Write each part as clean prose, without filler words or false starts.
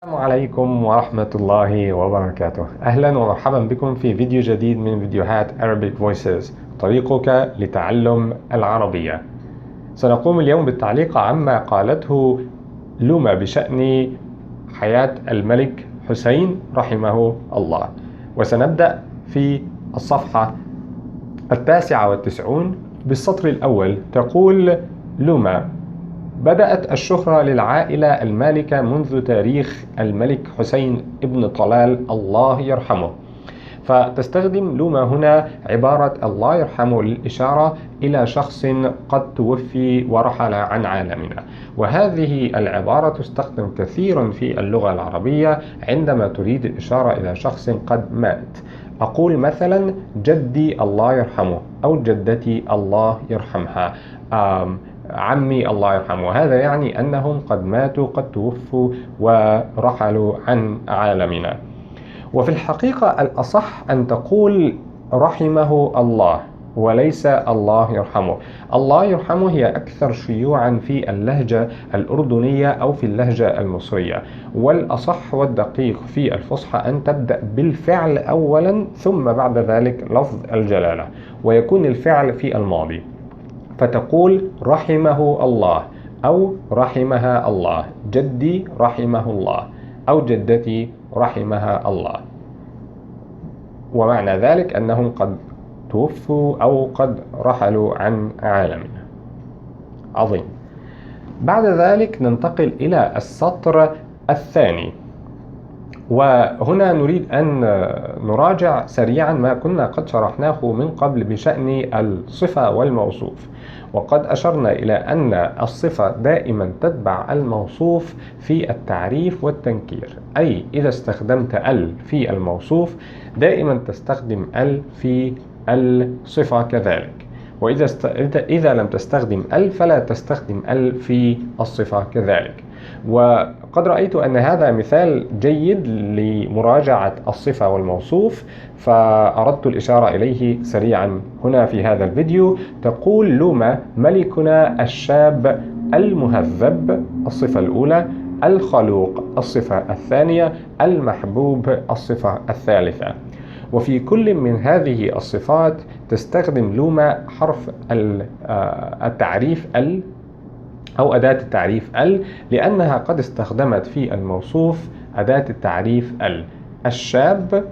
السلام عليكم ورحمة الله وبركاته. أهلا ومرحبا بكم في فيديو جديد من فيديوهات Arabic Voices، طريقك لتعلم العربية. سنقوم اليوم بالتعليق عما قالته لوما بشأن حياة الملك حسين رحمه الله، وسنبدأ في الصفحة 99 بالسطر الأول. تقول لوما: بدأت الشهرة للعائلة المالكة منذ تاريخ الملك حسين ابن طلال الله يرحمه. فتستخدم لوما هنا عبارة الله يرحمه للإشارة إلى شخص قد توفي ورحل عن عالمنا، وهذه العبارة تستخدم كثيرا في اللغة العربية عندما تريد الإشارة إلى شخص قد مات. أقول مثلا جدي الله يرحمه، أو جدتي الله يرحمها، عمي الله يرحمه. هذا يعني أنهم قد ماتوا، قد توفوا ورحلوا عن عالمنا. وفي الحقيقة الأصح أن تقول رحمه الله وليس الله يرحمه. الله يرحمه هي أكثر شيوعا في اللهجة الأردنية أو في اللهجة المصرية، والأصح والدقيق في الفصحى أن تبدأ بالفعل أولا ثم بعد ذلك لفظ الجلالة، ويكون الفعل في الماضي. فتقول رحمه الله أو رحمها الله، جدي رحمه الله أو جدتي رحمها الله، ومعنى ذلك أنهم قد توفوا أو قد رحلوا عن عالمنا. عظيم. بعد ذلك ننتقل إلى السطر الثاني، وهنا نريد أن نراجع سريعا ما كنا قد شرحناه من قبل بشأن الصفة والموصوف. وقد أشرنا إلى أن الصفة دائما تتبع الموصوف في التعريف والتنكير، أي إذا استخدمت ال في الموصوف دائما تستخدم ال في الصفة كذلك، إذا لم تستخدم ال فلا تستخدم ال في الصفة كذلك. وقد رأيت أن هذا مثال جيد لمراجعة الصفة والموصوف، فأردت الإشارة إليه سريعا هنا في هذا الفيديو. تقول لوما: ملكنا الشاب المهذب، الصفة الأولى، الخلوق الصفة الثانية، المحبوب الصفة الثالثة. وفي كل من هذه الصفات تستخدم لوما حرف التعريف ال أو أداة التعريف ال، لأنها قد استخدمت في الموصوف أداة التعريف ال. الشاب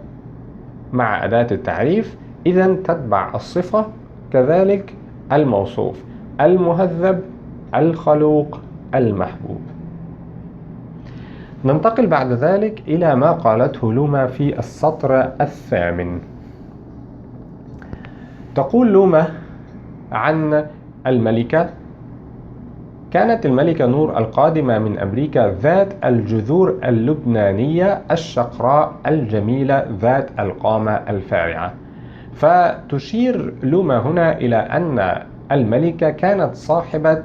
مع أداة التعريف إذا تتبع الصفة كذلك الموصوف، المهذب، الخلوق، المحبوب. ننتقل بعد ذلك إلى ما قالته لوما في السطر الثامن. تقول لوما عن الملكة: كانت الملكة نور القادمة من أمريكا ذات الجذور اللبنانية الشقراء الجميلة ذات القامة الفارعة. فتشير لوما هنا إلى أن الملكة كانت صاحبة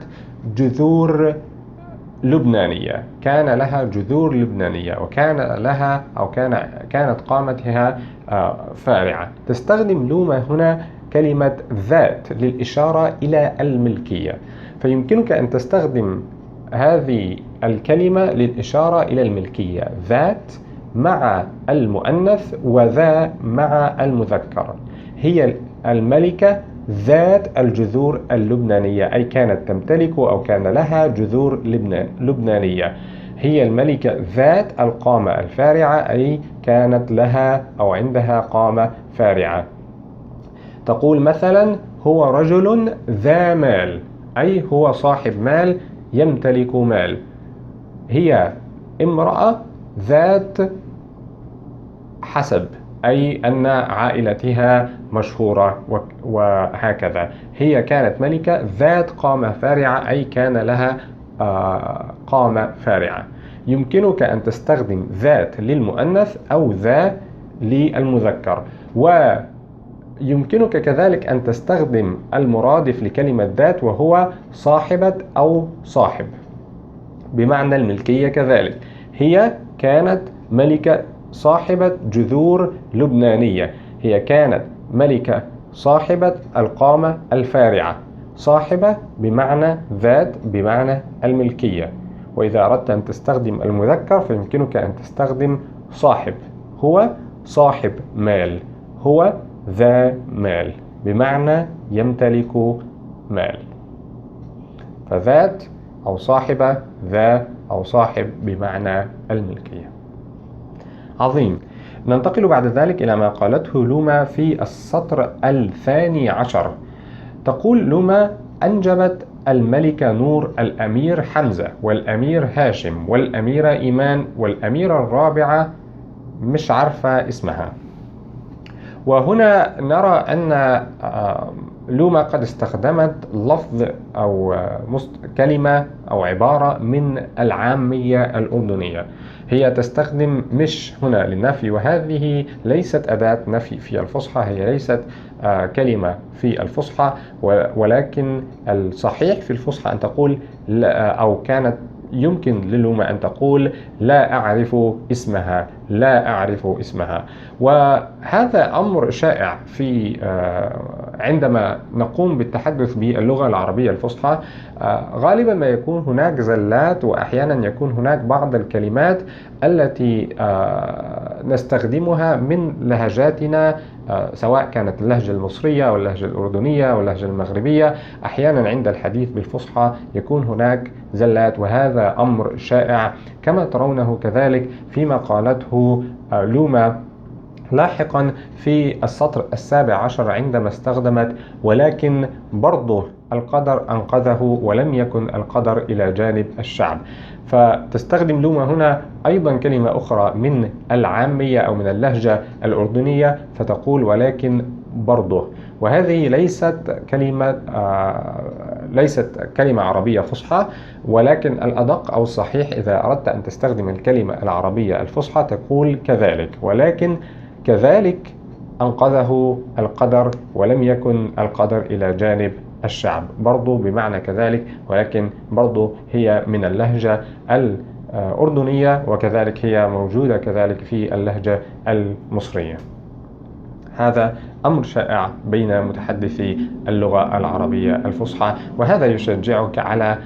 جذور لبنانية، كان لها جذور لبنانية، وكان لها أو كانت قامتها فارعة. تستخدم لوما هنا كلمة ذات للإشارة إلى الملكية، فيمكنك أن تستخدم هذه الكلمة للإشارة إلى الملكية، ذات مع المؤنث وذا مع المذكر. هي الملكة ذات الجذور اللبنانية، أي كانت تمتلك أو كان لها جذور لبنانية. هي الملكة ذات القامة الفارعة، أي كانت لها أو عندها قامة فارعة. تقول مثلا هو رجل ذا مال، أي هو صاحب مال، يمتلك مال. هي امرأة ذات حسب، أي أن عائلتها مشهورة وهكذا. هي كانت ملكة ذات قامة فارعة، أي كان لها قامة فارعة. يمكنك أن تستخدم ذات للمؤنث أو ذا للمذكر، ويمكنك كذلك أن تستخدم المرادف لكلمة ذات وهو صاحبة أو صاحب بمعنى الملكية كذلك. هي كانت ملكة صاحبة جذور لبنانية، هي كانت ملكة صاحبة القامة الفارعة. صاحبة بمعنى ذات بمعنى الملكية، وإذا أردت أن تستخدم المذكر فيمكنك أن تستخدم صاحب. هو صاحب مال، هو ذا مال، بمعنى يمتلك مال. فذات أو صاحبة، ذا أو صاحب بمعنى الملكية. عظيم. ننتقل بعد ذلك إلى ما قالته لوما في السطر 12. تقول لوما: أنجبت الملكة نور الأمير حمزة والأمير هاشم والأميرة إيمان والأميرة الرابعة مش عارفة اسمها. وهنا نرى أن لوما قد استخدمت لفظ أو كلمة أو عبارة من العامية الأردنية. هي تستخدم مش هنا للنفي، وهذه ليست أداة نفي في الفصحى، هي ليست كلمة في الفصحى، ولكن الصحيح في الفصحى أن تقول أو كانت يمكن للوما أن تقول لا أعرف اسمها، لا أعرف اسمها. وهذا أمر شائع في عندما نقوم بالتحدث باللغة العربية الفصحى. غالبا ما يكون هناك زلات، وأحيانا يكون هناك بعض الكلمات التي نستخدمها من لهجاتنا، سواء كانت اللهجة المصرية أو اللهجة الأردنية أو اللهجة المغربية. أحيانا عند الحديث بالفصحى يكون هناك زلات، وهذا أمر شائع كما ترونه كذلك فيما قالته لوما لاحقا في السطر 17 عندما استخدمت ولكن برضه القدر أنقذه ولم يكن القدر إلى جانب الشعب. فتستخدم لوما هنا أيضا كلمة أخرى من العامية أو من اللهجة الأردنية، فتقول ولكن برضه. وهذه ليست كلمة عربية فصحى، ولكن الأدق أو الصحيح إذا أردت أن تستخدم الكلمة العربية الفصحى تقول كذلك، ولكن كذلك أنقذه القدر ولم يكن القدر إلى جانب الشعب. برضو بمعنى كذلك، ولكن برضو هي من اللهجة الأردنية، وكذلك هي موجودة كذلك في اللهجة المصرية. هذا أمر شائع بين متحدثي اللغة العربية الفصحى، وهذا يشجعك على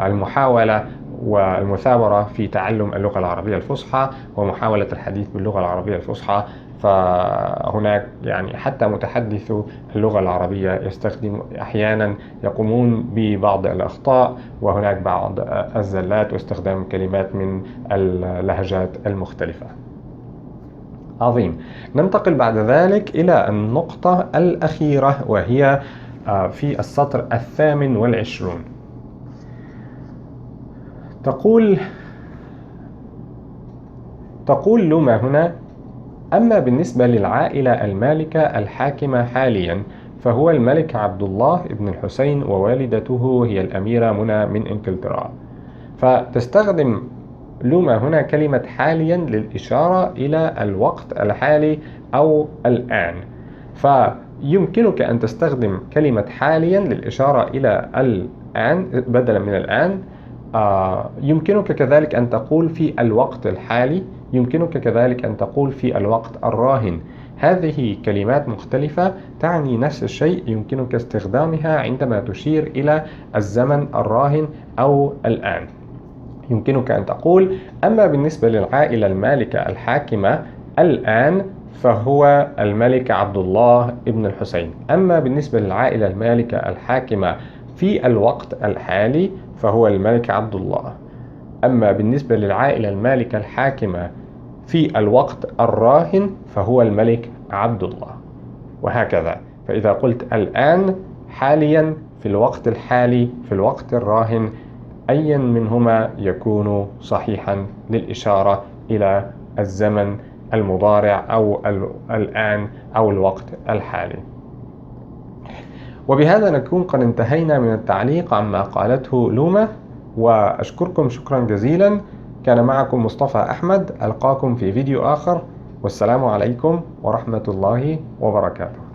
المحاولة والمثابرة في تعلم اللغة العربية الفصحى ومحاولة الحديث باللغة العربية الفصحى. فهناك يعني حتى متحدثو اللغة العربية أحيانا يقومون ببعض الأخطاء، وهناك بعض الزلات واستخدام كلمات من اللهجات المختلفة. عظيم. ننتقل بعد ذلك إلى النقطة الأخيرة، وهي في السطر 28. تقول لوما هنا: أما بالنسبة للعائلة المالكة الحاكمة حاليا فهو الملك عبد الله بن الحسين ووالدته هي الأميرة منى من إنجلترا. فتستخدم لوما هنا كلمة حاليا للإشارة إلى الوقت الحالي أو الآن. فيمكنك أن تستخدم كلمة حاليا للإشارة إلى الآن بدلا من الآن. يمكنك كذلك أن تقول في الوقت الحالي، يمكنك كذلك أن تقول في الوقت الراهن. هذه كلمات مختلفة تعني نفس الشيء، يمكنك استخدامها عندما تشير إلى الزمن الراهن أو الآن. يمكنك أن تقول: أما بالنسبة للعائلة المالكة الحاكمة الآن فهو الملك عبد الله ابن الحسين. أما بالنسبة للعائلة المالكة الحاكمة في الوقت الحالي فهو الملك عبد الله. أما بالنسبة للعائلة المالكة الحاكمة في الوقت الراهن فهو الملك عبد الله، وهكذا. فإذا قلت الآن، حاليا، في الوقت الحالي، في الوقت الراهن، أيا منهما يكون صحيحا للإشارة إلى الزمن المضارع أو الآن أو الوقت الحالي. وبهذا نكون قد انتهينا من التعليق عما قالته لوما، وأشكركم شكرا جزيلا. كان معكم مصطفى أحمد، ألقاكم في فيديو آخر، والسلام عليكم ورحمة الله وبركاته.